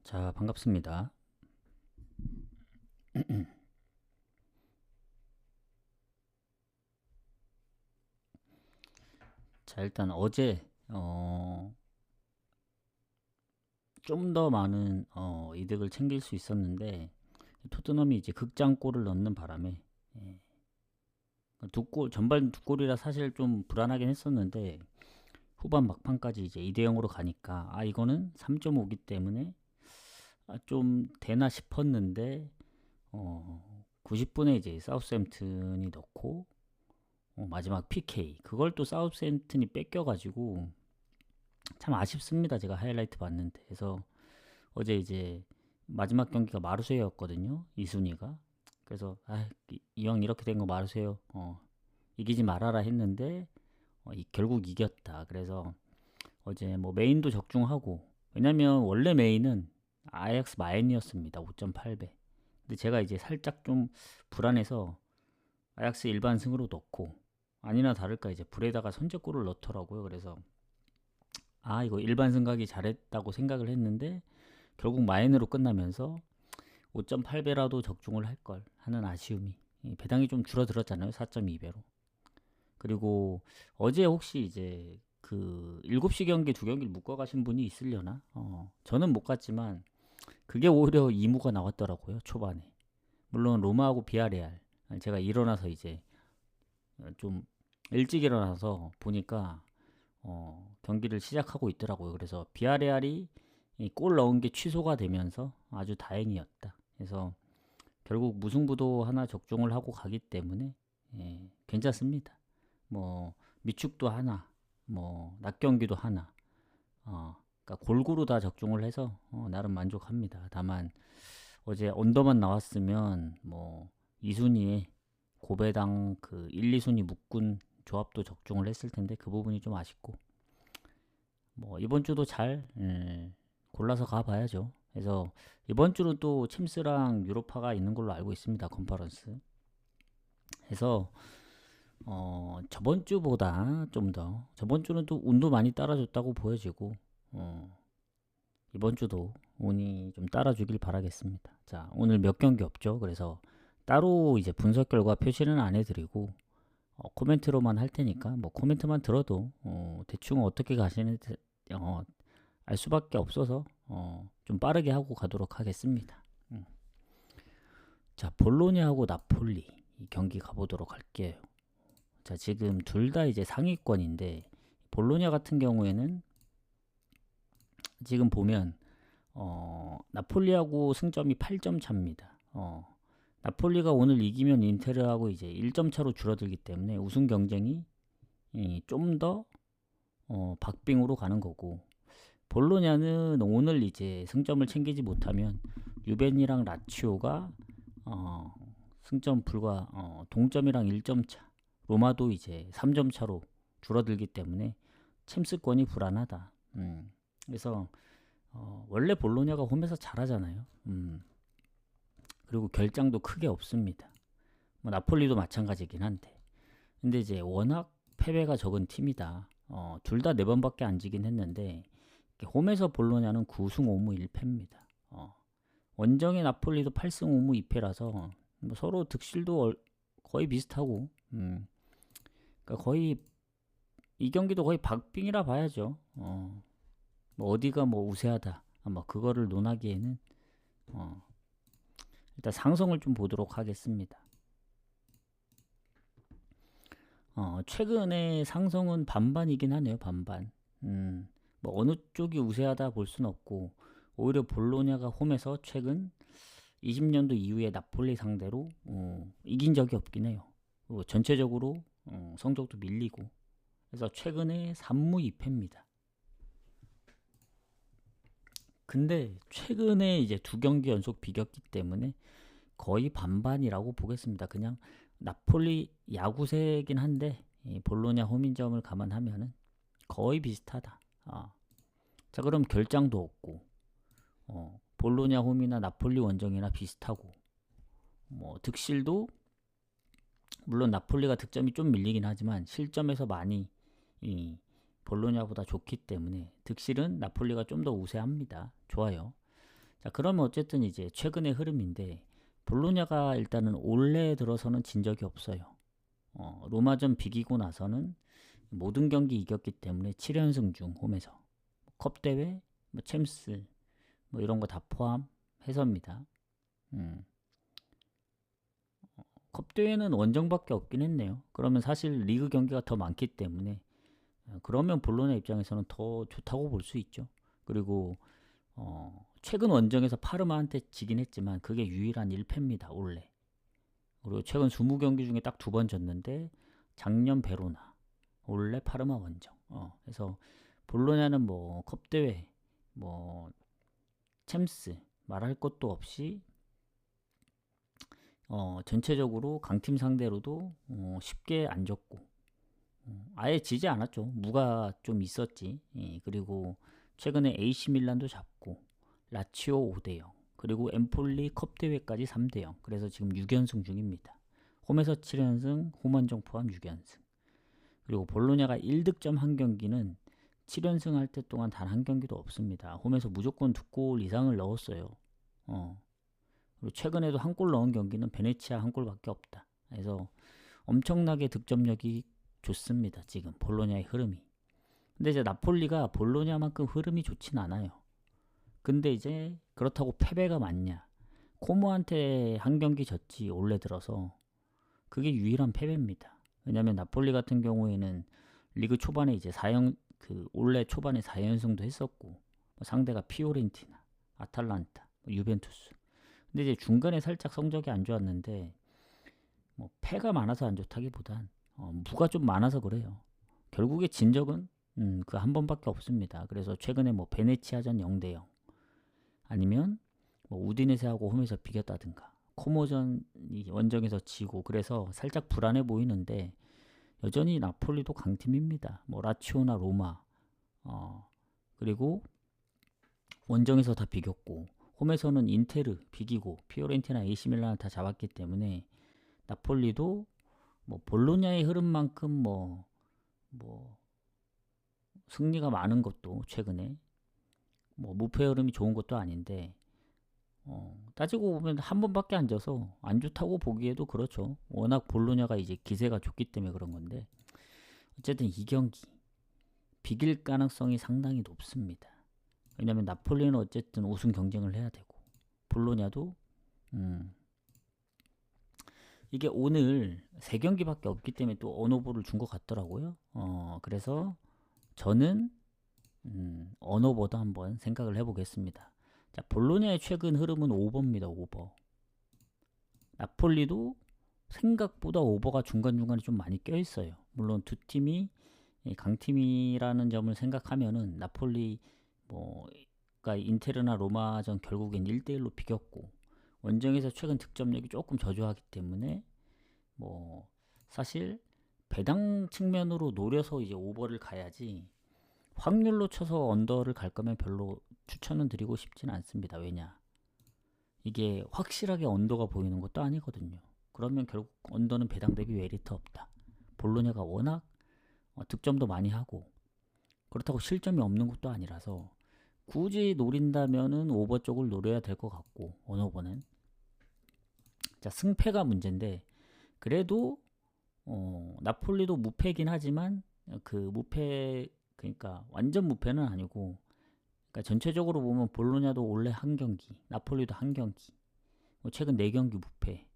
자, 반갑습니다. 자, 일단 어제 좀 더 많은 이득을 챙길 수 있었는데 토트넘이 이제 극장골을 넣는 바람에 예, 전반 두 골이라 사실 좀 불안하긴 했었는데 후반 막판까지 이제 2대 0으로 가니까 이거는 3.5기 때문에 좀 되나 싶었는데 90분에 이제 사우스햄튼이 넣고 마지막 PK 그걸 또 사우스햄튼이 뺏겨가지고 참 아쉽습니다. 제가 하이라이트 봤는데. 그래서 어제 이제 마지막 경기가 마르세유였거든요. 이순위가. 그래서 이왕 이렇게 된 거 마르세유 이기지 말아라 했는데 결국 이겼다. 그래서 어제 뭐 메인도 적중하고, 왜냐면 원래 메인은 아약스 마인이었습니다. 5.8배. 근데 제가 이제 살짝 좀 불안해서 아약스 일반승으로 넣고, 아니나 다를까 이제 불에다가 선제골을 넣더라고요. 그래서 이거 일반 승각이 잘했다고 생각을 했는데 결국 마인으로 끝나면서 5.8배라도 적중을 할 걸 하는 아쉬움이, 배당이 좀 줄어들었잖아요. 4.2배로. 그리고 어제 혹시 이제 그 7시 경기 두 경기를 묶어 가신 분이 있으려나? 저는 못 갔지만 그게 오히려 이무가 나왔더라고요. 초반에. 물론 로마하고 비아레알, 제가 일어나서 이제 좀 일찍 일어나서 보니까 경기를 시작하고 있더라고요. 그래서 비아레알이 골 넣은 게 취소가 되면서 아주 다행이었다. 그래서 결국 무승부도 하나 적중을 하고 가기 때문에 괜찮습니다. 뭐 미축도 하나, 뭐 낮 경기도 하나, 그러니까 골고루 다 적중을 해서 나름 만족합니다. 다만 어제 언더만 나왔으면 뭐 2순위에 고배당 그 1, 2순위 묶은 조합도 적중을 했을 텐데 그 부분이 좀 아쉽고, 뭐 이번 주도 잘 골라서 가봐야죠. 그래서 이번 주는 또 챔스랑 유로파가 있는 걸로 알고 있습니다. 컨퍼런스. 해서 저번 주보다 좀 더, 저번 주는 또 운도 많이 따라줬다고 보여지고 이번 주도 운이 좀 따라주길 바라겠습니다. 자, 오늘 몇 경기 없죠. 그래서 따로 이제 분석 결과 표시는 안 해드리고 코멘트로만 할 테니까 뭐 코멘트만 들어도 대충 어떻게 가시는지 알 수밖에 없어서 좀 빠르게 하고 가도록 하겠습니다. 자, 볼로냐하고 나폴리 이 경기 가보도록 할게요. 자, 지금 둘 다 이제 상위권인데 볼로냐 같은 경우에는 지금 보면 나폴리하고 승점이 8점 차입니다. 나폴리가 오늘 이기면 인테르하고 이제 1점 차로 줄어들기 때문에 우승 경쟁이 좀 더 박빙으로 가는 거고, 볼로냐는 오늘 이제 승점을 챙기지 못하면 유벤이랑 라치오가 승점 불과 동점이랑 1점 차, 로마도 이제 3점 차로 줄어들기 때문에 챔스권이 불안하다. 그래서 원래 볼로냐가 홈에서 잘하잖아요. 그리고 결장도 크게 없습니다. 뭐 나폴리도 마찬가지긴 한데, 근데 이제 워낙 패배가 적은 팀이다. 둘 다 4번밖에 안 지긴 했는데 홈에서 볼로냐는 9승 5무 1패입니다. 원정의 나폴리도 8승 5무 2패라서 뭐 서로 득실도 거의 비슷하고, 그러니까 거의 이 경기도 거의 박빙이라 봐야죠. 뭐 어디가 뭐 우세하다, 뭐 그거를 논하기에는 일단 상성을 좀 보도록 하겠습니다. 최근에 상성은 반반이긴 하네요. 반반. 뭐 어느 쪽이 우세하다 볼 수는 없고, 오히려 볼로냐가 홈에서 최근 20년도 이후에 나폴리 상대로 이긴 적이 없긴 해요. 전체적으로 성적도 밀리고, 그래서 최근에 3무 2패입니다. 근데 최근에 이제 두 경기 연속 비겼기 때문에 거의 반반이라고 보겠습니다. 그냥 나폴리 야구세긴 한데 볼로냐 홈인점을 감안하면은 거의 비슷하다. 자, 그럼 결장도 없고 볼로냐 홈이나 나폴리 원정이나 비슷하고, 뭐 득실도 물론 나폴리가 득점이 좀 밀리긴 하지만 실점에서 많이 이 볼로냐보다 좋기 때문에 득실은 나폴리가 좀 더 우세합니다. 좋아요. 자, 그러면 어쨌든 이제 최근의 흐름인데 볼로냐가 일단은 올해 들어서는 진 적이 없어요. 로마전 비기고 나서는 모든 경기 이겼기 때문에 7연승 중 홈에서 컵 대회, 뭐 챔스, 뭐 이런 거 다 포함해서입니다. 컵 대회는 원정밖에 없긴 했네요. 그러면 사실 리그 경기가 더 많기 때문에 그러면 볼로냐 입장에서는 더 좋다고 볼 수 있죠. 그리고 최근 원정에서 파르마한테 지긴 했지만 그게 유일한 1패입니다. 올해. 그리고 최근 20경기 중에 딱 2번 졌는데 작년 베로나, 올해 파르마 원정. 그래서 볼로냐는 뭐 컵대회, 뭐 챔스 말할 것도 없이 전체적으로 강팀 상대로도 쉽게 안 졌고 아예 지지 않았죠. 무가 좀 있었지. 그리고 최근에 AC 밀란도 잡고 라치오 5대0 그리고 엠폴리 컵 대회까지 3대0 그래서 지금 6연승 중입니다. 홈에서 7연승 홈원정 포함 6연승 그리고 볼로냐가 1득점 한 경기는 7연승 할 때 동안 단 한 경기도 없습니다. 홈에서 무조건 2골 이상을 넣었어요. 그리고 최근에도 한 골 넣은 경기는 베네치아 한 골밖에 없다. 그래서 엄청나게 득점력이 좋습니다. 지금 볼로냐의 흐름이. 근데 이제 나폴리가 볼로냐만큼 흐름이 좋진 않아요. 근데 이제 그렇다고 패배가 많냐? 코모한테 한 경기 졌지 올해 들어서 그게 유일한 패배입니다. 왜냐면 나폴리 같은 경우에는 리그 초반에 이제 올해 초반에 4연승도 했었고 상대가 피오렌티나, 아탈란타, 유벤투스. 근데 이제 중간에 살짝 성적이 안 좋았는데 뭐 패가 많아서 안 좋다기보단 무가 좀 많아서 그래요. 결국에 진 적은 그 한 번밖에 없습니다. 그래서 최근에 뭐 베네치아전 0대0 아니면 뭐 우디네세하고 홈에서 비겼다든가 코모전 원정에서 지고 그래서 살짝 불안해 보이는데 여전히 나폴리도 강팀입니다. 뭐 라치오나 로마 그리고 원정에서 다 비겼고 홈에서는 인테르 비기고 피오렌티나 AC 밀란을 다 잡았기 때문에 나폴리도 뭐 볼로냐의 흐름만큼 뭐 승리가 많은 것도 최근에 뭐 무패 흐름이 좋은 것도 아닌데 따지고 보면 한 번밖에 안 져서 안 좋다고 보기에도 그렇죠. 워낙 볼로냐가 이제 기세가 좋기 때문에 그런 건데 어쨌든 이 경기 비길 가능성이 상당히 높습니다. 왜냐면 나폴리는 어쨌든 우승 경쟁을 해야 되고 볼로냐도 이게 오늘 3경기밖에 없기 때문에 또 언오버를 준 것 같더라고요. 그래서 저는 언오버도 한번 생각을 해보겠습니다. 자, 볼로냐의 최근 흐름은 오버입니다. 오버. 나폴리도 생각보다 오버가 중간중간에 좀 많이 껴있어요. 물론 두 팀이 강팀이라는 점을 생각하면은 나폴리 그러니까 인테르나 로마전 결국엔 1대1로 비겼고 원정에서 최근 득점력이 조금 저조하기 때문에 뭐 사실 배당 측면으로 노려서 이제 오버를 가야지 확률로 쳐서 언더를 갈 거면 별로 추천은 드리고 싶지는 않습니다. 왜냐? 이게 확실하게 언더가 보이는 것도 아니거든요. 그러면 결국 언더는 배당 대비 메리트 없다. 볼로냐가 워낙 득점도 많이 하고 그렇다고 실점이 없는 것도 아니라서 굳이 노린다면은 오버 쪽을 노려야 될 것 같고 언오버는 자 승패가 문제인데 그래도 나폴리도 무패긴 하지만 그 무패 그러니까 완전 무패는 아니고 그러니까 전체적으로 보면 볼로냐도 올해 한 경기 나폴리도 한 경기 최근 4경기 무패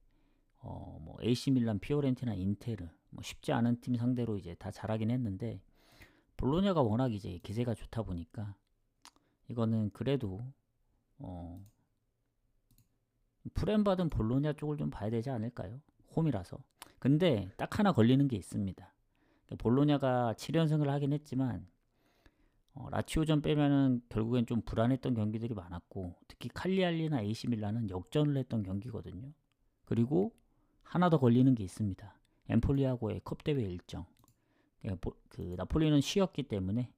뭐 AC 밀란, 피오렌티나, 인테르 뭐 쉽지 않은 팀 상대로 이제 다 잘하긴 했는데 볼로냐가 워낙 이제 기세가 좋다 보니까 이거는 그래도 프렘 받은 볼로냐 쪽을 좀 봐야 되지 않을까요? 홈이라서. 근데 딱 하나 걸리는 게 있습니다. 볼로냐가 7연승을 하긴 했지만 라치오전 빼면은 결국엔 좀 불안했던 경기들이 많았고 특히 칼리알리나 AC 밀란은 역전을 했던 경기거든요. 그리고 하나 더 걸리는 게 있습니다. 엠폴리하고의 컵대회 일정. 그 나폴리는 쉬었기 때문에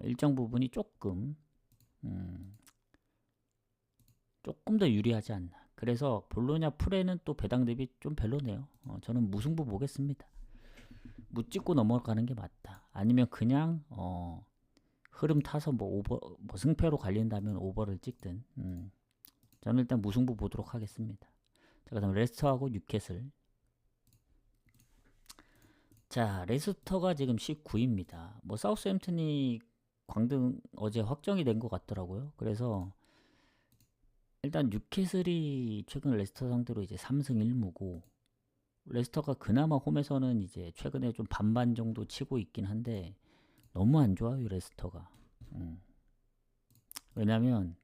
일정 부분이 조금 더 유리하지 않나. 그래서 볼로냐 프레는 또 배당 대비 좀 별로네요. 저는 무승부 보겠습니다. 무 찍고 넘어가는 게 맞다. 아니면 그냥 흐름 타서 뭐 승패로 갈린다면 오버를 찍든. 저는 일단 무승부 보도록 하겠습니다. 자, 그다음 레스터하고 뉴캐슬. 자, 레스터가 지금 19입니다. 뭐 사우스햄튼이 광등 어제 확정이 된 것 같더라고요. 그래서 일단 뉴캐슬이 최근 레스터 상대로 이제 3승 1무고, 레스터가 그나마 홈에서는 이제 최근에 좀 반반 정도 치고 있긴 한데 너무 안 좋아요, 레스터가. 왜냐면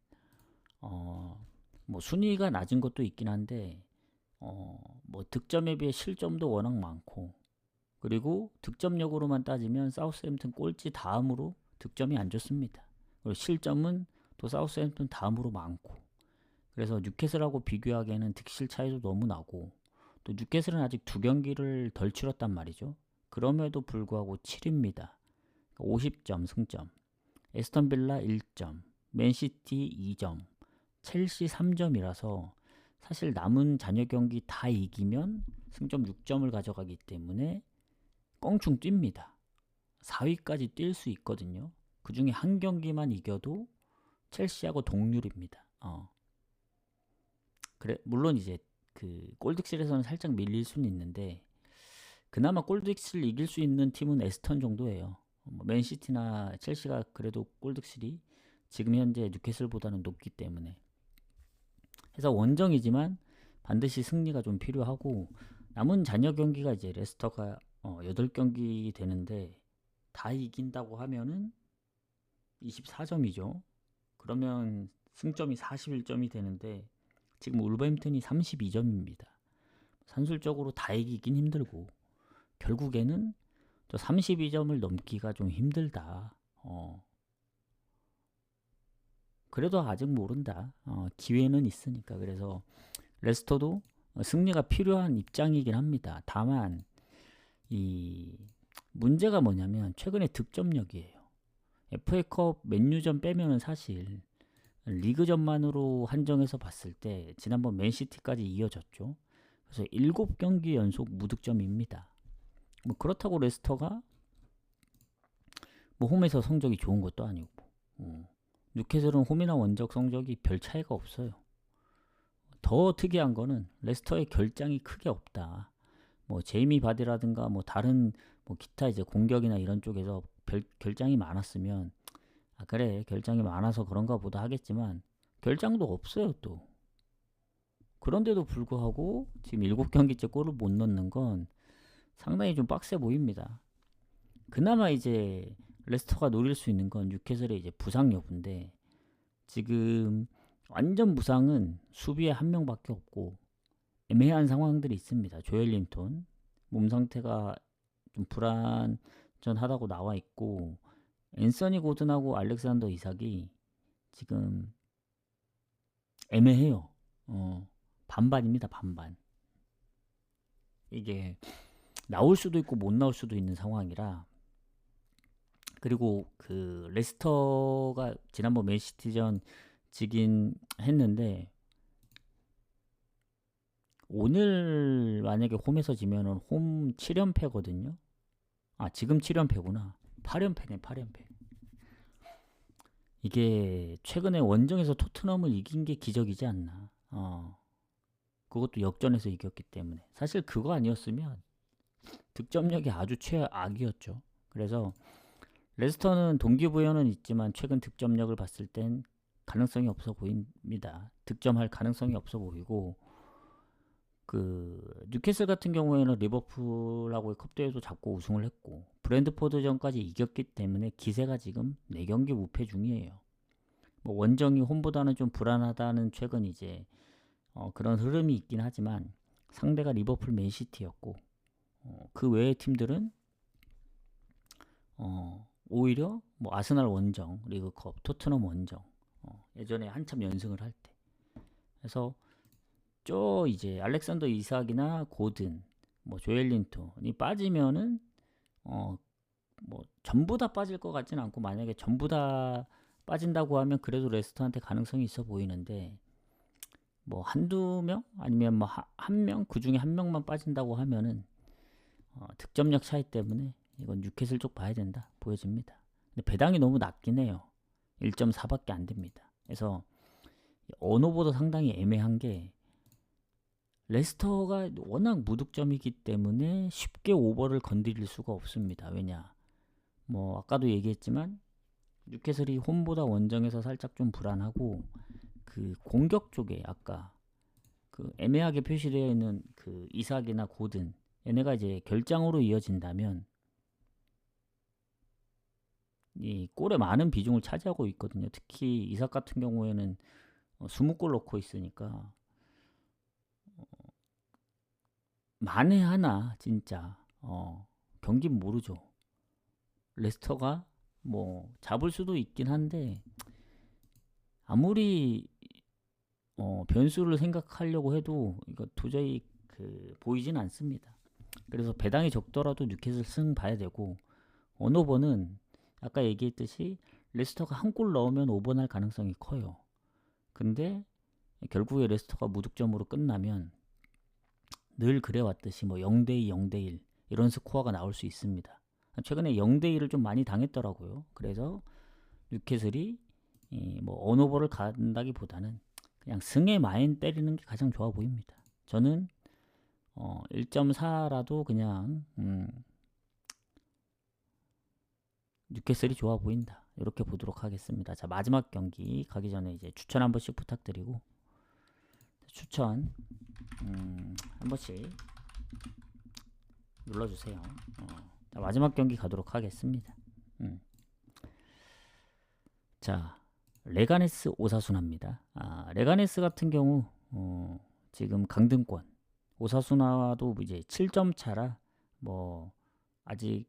뭐 순위가 낮은 것도 있긴 한데 뭐 득점에 비해 실점도 워낙 많고, 그리고 득점력으로만 따지면 사우스햄튼 꼴찌 다음으로 득점이 안 좋습니다. 그리고 실점은 또 사우스햄튼 다음으로 많고, 그래서 뉴캐슬하고 비교하기에는 득실 차이도 너무 나고, 또 뉴캐슬은 아직 2경기를 덜 치렀단 말이죠. 그럼에도 불구하고 7입니다. 50점 승점. 에스턴 빌라 1점, 맨시티 2점, 첼시 3점이라서 사실 남은 잔여 경기 다 이기면 승점 6점을 가져가기 때문에 껑충 뜁니다. 4위까지 뛸 수 있거든요. 그 중에 한 경기만 이겨도 첼시하고 동률입니다. 그래, 물론 이제 그 골득실에서는 살짝 밀릴 수는 있는데, 그나마 골득실 이길 수 있는 팀은 에스턴 정도예요. 맨시티나 첼시가 그래도 골득실이 지금 현재 뉴캐슬보다는 높기 때문에. 해서 원정이지만 반드시 승리가 좀 필요하고, 남은 잔여 경기가 이제 레스터가 8경기 되는데 다 이긴다고 하면은 24점이죠. 그러면 승점이 41점이 되는데 지금 울버햄튼이 32점입니다. 산술적으로 다 이기긴 힘들고, 결국에는 저 32점을 넘기가 좀 힘들다. 그래도 아직 모른다. 기회는 있으니까. 그래서 레스터도 승리가 필요한 입장이긴 합니다. 다만 이 문제가 뭐냐면 최근에 득점력이에요. FA컵 맨유전 빼면은 사실 리그전만으로 한정해서 봤을 때 지난번 맨시티까지 이어졌죠. 그래서 7경기 연속 무득점입니다. 뭐 그렇다고 레스터가 뭐 홈에서 성적이 좋은 것도 아니고, 뉴캐슬은 홈이나 원적 성적이 별 차이가 없어요. 더 특이한 거는 레스터의 결장이 크게 없다. 뭐 제이미 바디라든가 뭐 다른 뭐 기타 이제 공격이나 이런 쪽에서 결장이 많았으면 그래 결장이 많아서 그런가 보다 하겠지만, 결장도 없어요 또. 그런데도 불구하고 지금 7경기째 골을 못 넣는 건 상당히 좀 빡세 보입니다. 그나마 이제 레스터가 노릴 수 있는 건 뉴캐슬의 이제 부상 여부인데, 지금 완전 부상은 수비에 한 명밖에 없고 애매한 상황들이 있습니다. 조엘린톤 몸 상태가 좀 불안전하다고 나와 있고, 앤서니 고든하고 알렉산더 이삭이 지금 애매해요. 반반입니다. 반반. 이게 나올 수도 있고 못 나올 수도 있는 상황이라. 그리고 그 레스터가 지난번 맨시티전 지긴 했는데, 오늘 만약에 홈에서 지면은 홈 7연패거든요. 지금 7연패구나. 8연패네, 8연패. 이게 최근에 원정에서 토트넘을 이긴 게 기적이지 않나. 그것도 역전에서 이겼기 때문에. 사실 그거 아니었으면 득점력이 아주 최악이었죠. 그래서 레스터는 동기부여는 있지만 최근 득점력을 봤을 땐 가능성이 없어 보입니다. 득점할 가능성이 없어 보이고, 그 뉴캐슬 같은 경우에는 리버풀하고의 컵대회도 잡고 우승을 했고 브랜드포드전까지 이겼기 때문에 기세가 지금 4경기 무패 중이에요. 뭐 원정이 홈보다는 좀 불안하다는 최근 이제 그런 흐름이 있긴 하지만 상대가 리버풀, 맨시티였고 그 외의 팀들은 오히려 뭐 아스날 원정, 리그컵, 토트넘 원정, 예전에 한참 연승을 할 때. 그래서 이제 알렉산더 이삭이나 고든, 뭐 조엘린톤이 빠지면은 뭐 전부 다 빠질 것 같지는 않고, 만약에 전부 다 빠진다고 하면 그래도 레스터한테 가능성이 있어 보이는데, 뭐 한두 명 아니면 뭐 한 명, 그 중에 한 명만 빠진다고 하면은 득점력 차이 때문에 이건 뉴캐슬 쪽 봐야 된다 보여집니다. 근데 배당이 너무 낮긴 해요. 1.4밖에 안 됩니다. 그래서 언어보다 상당히 애매한 게 레스터가 워낙 무득점이기 때문에 쉽게 오버를 건드릴 수가 없습니다. 왜냐? 뭐 아까도 얘기했지만 뉴캐슬이 홈보다 원정에서 살짝 좀 불안하고 그 공격 쪽에 아까 그 애매하게 표시되어 있는 그 이삭이나 고든 얘네가 이제 결장으로 이어진다면 이 골에 많은 비중을 차지하고 있거든요. 특히 이삭 같은 경우에는 20골 넣고 있으니까 만에 하나 진짜 경기 모르죠. 레스터가 뭐 잡을 수도 있긴 한데 아무리 변수를 생각하려고 해도 이거 도저히 보이진 않습니다. 그래서 배당이 적더라도 뉴캐슬 승 봐야 되고 어느 번은 아까 얘기했듯이 레스터가 한 골 넣으면 5번 할 가능성이 커요. 근데 결국에 레스터가 무득점으로 끝나면 늘 그래왔듯이 뭐 0대2, 0대1 이런 스코어가 나올 수 있습니다. 최근에 0대1을 좀 많이 당했더라고요. 그래서 뉴캐슬이 뭐 언오버를 간다기보다는 그냥 승에 마인 때리는 게 가장 좋아 보입니다. 저는 1.4라도 그냥 뉴캐슬이 좋아 보인다. 이렇게 보도록 하겠습니다. 자, 마지막 경기 가기 전에 이제 추천 한 번씩 부탁드리고 추천 한 번씩 눌러주세요. 자, 마지막 경기 가도록 하겠습니다. 자, 레가네스 오사수나입니다. 레가네스 같은 경우 지금 강등권, 오사수나와도 이제 7점 차라 뭐 아직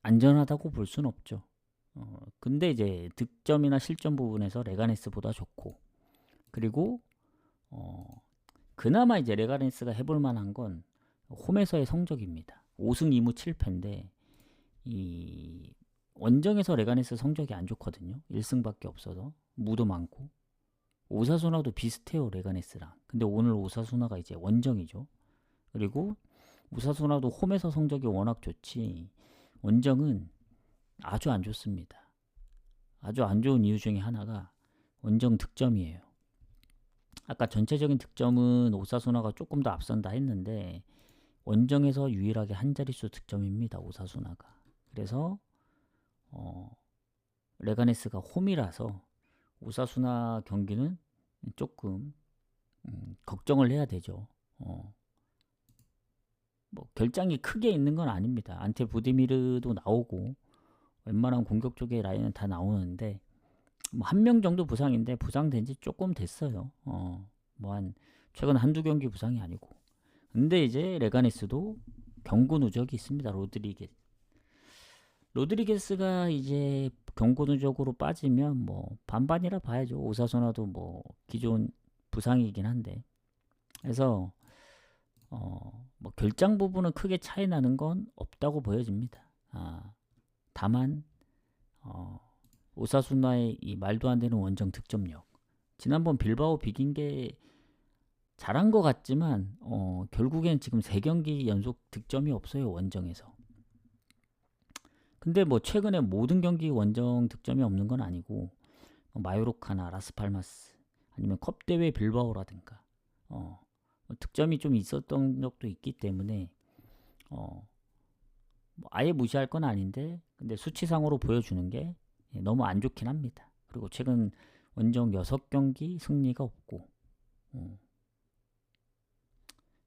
안전하다고 볼 수는 없죠. 근데 이제 득점이나 실점 부분에서 레가네스보다 좋고, 그리고 그나마 이제 레가네스가 해볼 만한 건 홈에서의 성적입니다. 5승 2무 7패인데 이 원정에서 레가네스 성적이 안 좋거든요. 1승밖에 없어서 무도 많고 오사수나도 비슷해요. 레가네스랑. 근데 오늘 오사수나가 이제 원정이죠. 그리고 오사수나도 홈에서 성적이 워낙 좋지 원정은 아주 안 좋습니다. 아주 안 좋은 이유 중에 하나가 원정 득점이에요. 아까 전체적인 득점은 오사수나가 조금 더 앞선다 했는데 원정에서 유일하게 한 자릿수 득점입니다. 오사수나가. 그래서 레가네스가 홈이라서 오사수나 경기는 조금 걱정을 해야 되죠. 뭐 결장이 크게 있는 건 아닙니다. 안테 부디미르도 나오고 웬만한 공격 쪽의 라인은 다 나오는데 뭐 한 명 정도 부상인데 부상된 지 조금 됐어요. 뭐 한 최근 한두 경기 부상이 아니고. 근데 이제 레가네스도 경고 누적이 있습니다. 로드리게스가 이제 경고 누적으로 빠지면 뭐 반반이라 봐야죠. 오사수나도 뭐 기존 부상이긴 한데. 그래서 뭐 결장 부분은 크게 차이 나는 건 없다고 보여집니다. 다만 오사수나의 이 말도 안 되는 원정 득점력. 지난번 빌바오 비긴 게 잘한 것 같지만 결국엔 지금 3경기 연속 득점이 없어요. 원정에서. 근데 뭐 최근에 모든 경기 원정 득점이 없는 건 아니고 마요르카나 라스팔마스 아니면 컵대회 빌바오라든가 득점이 좀 있었던 적도 있기 때문에 뭐 아예 무시할 건 아닌데 근데 수치상으로 보여주는 게 너무 안 좋긴 합니다. 그리고 최근 원정 6경기 승리가 없고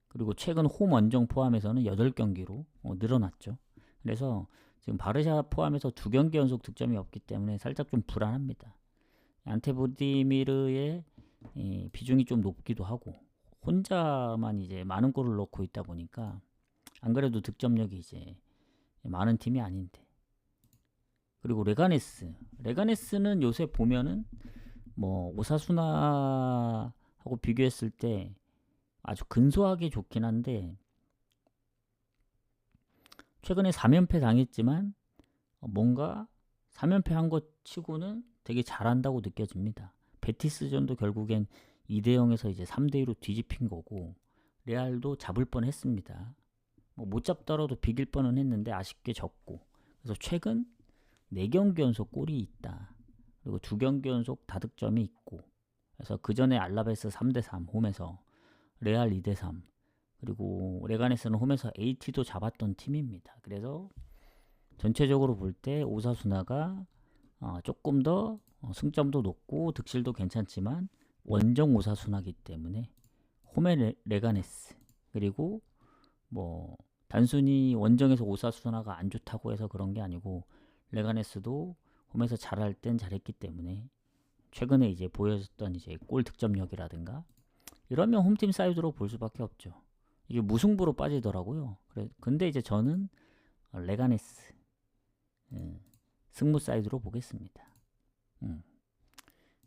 그리고 최근 홈 원정 포함해서는 8경기로 늘어났죠. 그래서 지금 바르샤 포함해서 2경기 연속 득점이 없기 때문에 살짝 좀 불안합니다. 안테부디미르의 비중이 좀 높기도 하고 혼자만 이제 많은 골을 넣고 있다 보니까 안 그래도 득점력이 이제 많은 팀이 아닌데. 그리고 레가네스는 요새 보면은 뭐 오사수나하고 비교했을 때 아주 근소하게 좋긴 한데 최근에 3연패 당했지만 뭔가 3연패 한 것 치고는 되게 잘한다고 느껴집니다. 베티스전도 결국엔 2대0에서 이제 3대2로 뒤집힌 거고 레알도 잡을 뻔 했습니다. 뭐 못 잡더라도 비길 뻔은 했는데 아쉽게 졌고 그래서 최근 4경기 연속 골이 있다. 그리고 2경기 연속 다득점이 있고, 그래서 그 전에 알라베스 3대3 홈에서 레알 2대3, 그리고 레가네스는 홈에서 AT도 잡았던 팀입니다. 그래서 전체적으로 볼 때 오사수나가 조금 더 승점도 높고 득실도 괜찮지만 원정 오사수나기 때문에 홈의 레가네스, 그리고 뭐 단순히 원정에서 오사수나가 안 좋다고 해서 그런 게 아니고 레가네스도 홈에서 잘할 땐 잘했기 때문에 최근에 이제 보여줬던 이제 골 득점력이라든가 이러면 홈팀 사이드로 볼 수밖에 없죠. 이게 무승부로 빠지더라고요. 근데 이제 저는 레가네스 승무 사이드로 보겠습니다.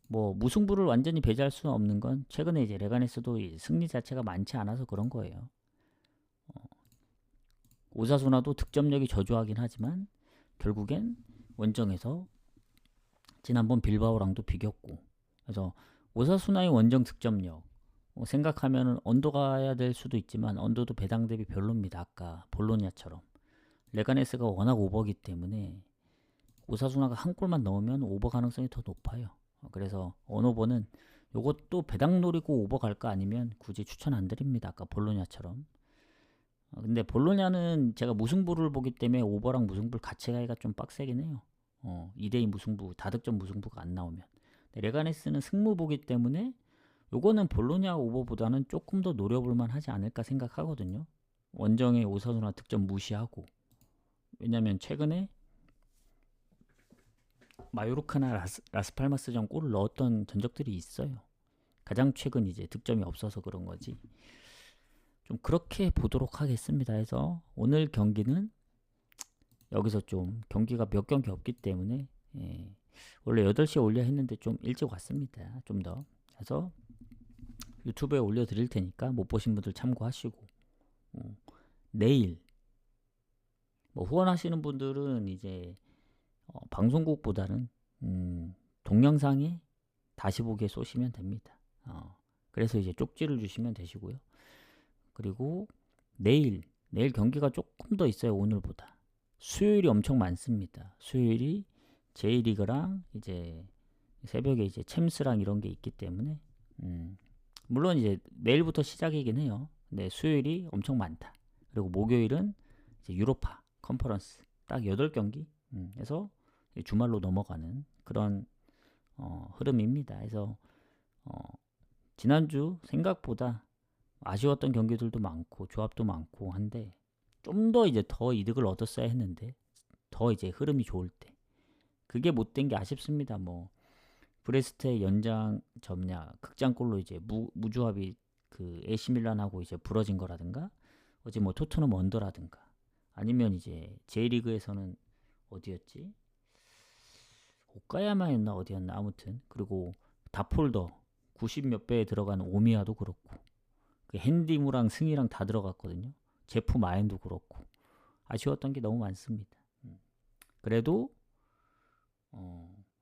뭐 무승부를 완전히 배제할 수는 없는 건 최근에 이제 레가네스도 승리 자체가 많지 않아서 그런 거예요. 오사수나도 득점력이 저조하긴 하지만 결국엔 원정에서 지난번 빌바오랑도 비겼고, 그래서 오사수나의 원정 득점력 생각하면 언더 가야 될 수도 있지만 언더도 배당 대비 별로입니다. 아까 볼로냐처럼 레가네스가 워낙 오버기 때문에 오사수나가 한 골만 넣으면 오버 가능성이 더 높아요. 그래서 언오버는 요것도 배당 노리고 오버 갈까 아니면 굳이 추천 안 드립니다. 아까 볼로냐처럼. 근데 볼로냐는 제가 무승부를 보기 때문에 오버랑 무승부를 같이 가기가 좀 빡세긴 해요. 2대2 무승부, 다득점 무승부가 안 나오면. 레가네스는 승무 보기 때문에 요거는 볼로냐 오버보다는 조금 더 노려볼만 하지 않을까 생각하거든요. 원정의 오사수나 득점 무시하고. 왜냐면 최근에 마요르카나 라스팔마스전 골을 넣었던 전적들이 있어요. 가장 최근 이제 득점이 없어서 그런 거지. 좀 그렇게 보도록 하겠습니다. 해서 오늘 경기는 여기서 좀 경기가 몇 경기 없기 때문에 원래 8시에 올려 했는데 좀 일찍 왔습니다. 좀 더. 그래서 유튜브에 올려 드릴 테니까 못 보신 분들 참고하시고 내일 뭐 후원하시는 분들은 이제 방송국보다는 동영상에 다시 보기에 쏘시면 됩니다. 그래서 이제 쪽지를 주시면 되시고요. 그리고 내일 경기가 조금 더 있어요. 오늘보다. 수요일이 엄청 많습니다. 수요일이 J리그랑 이제 새벽에 이제 챔스랑 이런 게 있기 때문에 물론 이제 내일부터 시작이긴 해요. 근데 수요일이 엄청 많다. 그리고 목요일은 이제 유로파 컨퍼런스 딱 8경기. 그래서 주말로 넘어가는 그런 흐름입니다. 그래서 지난주 생각보다 아쉬웠던 경기들도 많고 조합도 많고 한데 좀 더 이제 더 이득을 얻었어야 했는데 더 이제 흐름이 좋을 때 그게 못된 게 아쉽습니다. 뭐 브레스트의 연장 점냐 극장골로 이제 무조합이 그 AC 밀란하고 이제 부러진 거라든가 어제 뭐 토트넘 언더라든가 아니면 이제 J리그에서는 어디였지? 오카야마였나 어디였나 아무튼 그리고 다폴더 90 몇 배에 들어간 오미야도 그렇고 그 핸디무랑 승이랑 다 들어갔거든요. 제프 마엔도 그렇고 아쉬웠던 게 너무 많습니다. 그래도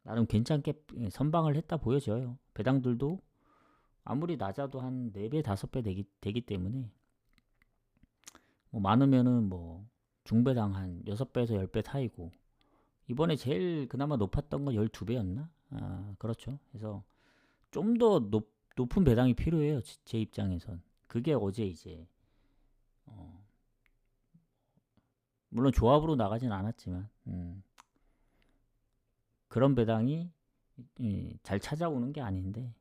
나름 괜찮게 선방을 했다 보여져요. 배당들도 아무리 낮아도 한 4배 5배 되기 때문에 뭐 많으면은 뭐 중배당 한 6배에서 10배 타이고 이번에 제일 그나마 높았던 건 12배였나? 그렇죠. 그래서 좀 더 높은 배당이 필요해요. 제 입장에선. 그게 어제 이제 물론 조합으로 나가진 않았지만 그런 배당이 잘 찾아오는 게 아닌데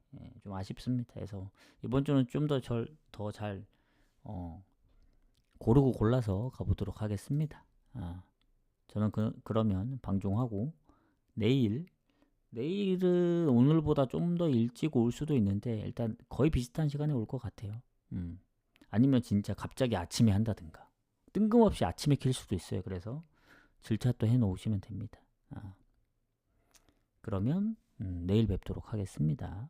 좀 아쉽습니다. 그래서 이번 주는 좀 더 잘 고르고 골라서 가보도록 하겠습니다. 저는 그러면 방종하고 내일은 오늘보다 좀 더 일찍 올 수도 있는데 일단 거의 비슷한 시간에 올 것 같아요. 아니면 진짜 갑자기 아침에 한다든가 뜬금없이 아침에 킬 수도 있어요. 그래서 질차 또 해놓으시면 됩니다. 그러면 내일 뵙도록 하겠습니다.